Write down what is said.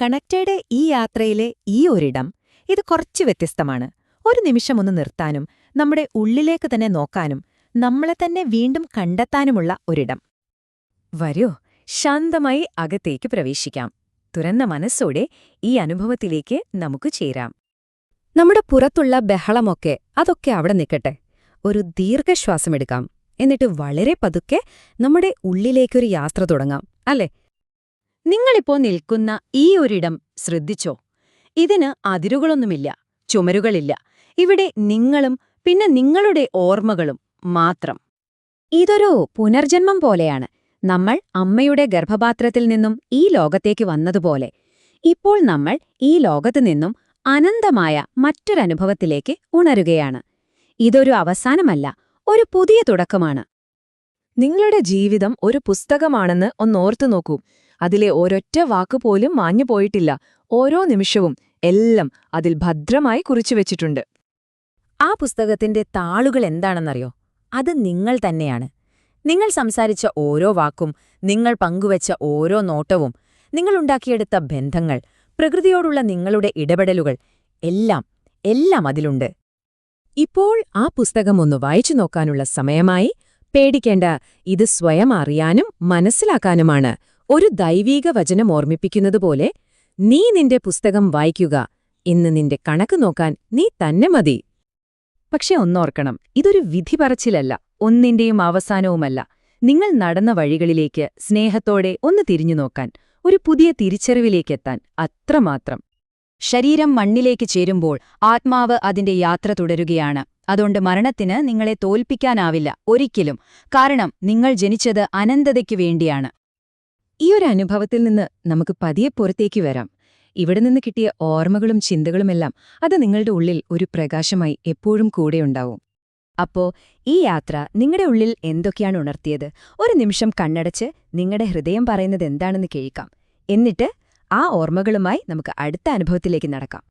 Connected ഈ യാത്രയിലെ ഈ ഒരിടം ഇത് കുറച്ച് വ്യത്യസ്തമാണ്. ഒരു നിമിഷമൊന്ന് നിർത്താനും നമ്മുടെ ഉള്ളിലേക്ക് തന്നെ നോക്കാനും നമ്മളെ തന്നെ വീണ്ടും കണ്ടെത്താനുമുള്ള ഒരിടം. വരൂ, ശാന്തമായി അകത്തേക്ക് പ്രവേശിക്കാം. തുറന്ന മനസ്സോടെ ഈ അനുഭവത്തിലേക്ക് നമുക്ക് ചേരാം. നമ്മുടെ പുറത്തുള്ള ബഹളമൊക്കെ അതൊക്കെ അവിടെ നിൽക്കട്ടെ. ഒരു ദീർഘശ്വാസമെടുക്കാം. എന്നിട്ട് വളരെ പതുക്കെ നമ്മുടെ ഉള്ളിലേക്കൊരു യാത്ര തുടങ്ങാം, അല്ലേ? നിങ്ങളിപ്പോ നിൽക്കുന്ന ഈ ഒരിടം ശ്രദ്ധിച്ചോ? ഇതിന് അതിരുകളൊന്നുമില്ല, ചുമരുകളില്ല. ഇവിടെ നിങ്ങളും പിന്നെ നിങ്ങളുടെ ഓർമ്മകളും മാത്രം. ഇതൊരു പുനർജന്മം പോലെയാണ്. നമ്മൾ അമ്മയുടെ ഗർഭപാത്രത്തിൽ നിന്നും ഈ ലോകത്തേക്ക് വന്നതുപോലെ ഇപ്പോൾ നമ്മൾ ഈ ലോകത്തു നിന്നും അനന്തമായ മറ്റൊരനുഭവത്തിലേക്ക് ഉണരുകയാണ്. ഇതൊരു അവസാനമല്ല, ഒരു പുതിയ തുടക്കമാണ്. നിങ്ങളുടെ ജീവിതം ഒരു പുസ്തകമാണെന്ന് ഒന്നോർത്തു നോക്കൂ. അതിലെ ഒരൊറ്റ വാക്കുപോലും മാഞ്ഞുപോയിട്ടില്ല. ഓരോ നിമിഷവും എല്ലാം അതിൽ ഭദ്രമായി കുറിച്ചുവെച്ചിട്ടുണ്ട്. ആ പുസ്തകത്തിന്റെ താളുകൾ എന്താണെന്നറിയോ? അത് നിങ്ങൾ തന്നെയാണ്. നിങ്ങൾ സംസാരിച്ച ഓരോ വാക്കും, നിങ്ങൾ പങ്കുവച്ച ഓരോ നോട്ടവും, നിങ്ങളുണ്ടാക്കിയെടുത്ത ബന്ധങ്ങൾ, പ്രകൃതിയോടുള്ള നിങ്ങളുടെ ഇടപെടലുകൾ, എല്ലാം അതിലുണ്ട്. ഇപ്പോൾ ആ പുസ്തകം ഒന്ന് വായിച്ചു നോക്കാനുള്ള സമയമായി. പേടിക്കേണ്ട, ഇത് സ്വയം അറിയാനും മനസ്സിലാക്കാനുമാണ്. ഒരു ദൈവീക വചനം ഓർമ്മിപ്പിക്കുന്നതുപോലെ, നീ നിന്റെ പുസ്തകം വായിക്കുക, ഇന്ന് നിന്റെ കണക്ക് നോക്കാൻ നീ തന്നെ മതി. പക്ഷെ ഒന്നോർക്കണം, ഇതൊരു വിധി പറച്ചിലല്ല, ഒന്നിന്റെയും അവസാനവുമല്ല. നിങ്ങൾ നടന്ന വഴികളിലേക്ക് സ്നേഹത്തോടെ ഒന്ന് തിരിഞ്ഞു നോക്കാൻ, ഒരു പുതിയ തിരിച്ചറിവിലേക്കെത്താൻ, അത്രമാത്രം. ശരീരം മണ്ണിലേക്ക് ചേരുമ്പോൾ ആത്മാവ് അതിന്റെ യാത്ര തുടരുകയാണ്. അതുകൊണ്ട് മരണത്തിന് നിങ്ങളെ തോൽപ്പിക്കാനാവില്ല, ഒരിക്കലും. കാരണം നിങ്ങൾ ജനിച്ചത് അനന്തതയ്ക്കു വേണ്ടിയാണ്. ഈയൊരു അനുഭവത്തിൽ നിന്ന് നമുക്ക് പതിയെ പുറത്തേക്ക് വരാം. ഇവിടെ നിന്ന് കിട്ടിയ ഓർമ്മകളും ചിന്തകളുമെല്ലാം അത് നിങ്ങളുടെ ഉള്ളിൽ ഒരു പ്രകാശമായി എപ്പോഴും കൂടെയുണ്ടാവും. അപ്പോ ഈ യാത്ര നിങ്ങളുടെ ഉള്ളിൽ എന്തൊക്കെയാണ് ഉണർത്തിയത്? ഒരു നിമിഷം കണ്ണടച്ച് നിങ്ങളുടെ ഹൃദയം പറയുന്നത് എന്താണെന്ന് കേൾക്കാം. എന്നിട്ട് ആ ഓർമ്മകളുമായി നമുക്ക് അടുത്ത അനുഭവത്തിലേക്ക് നടക്കാം.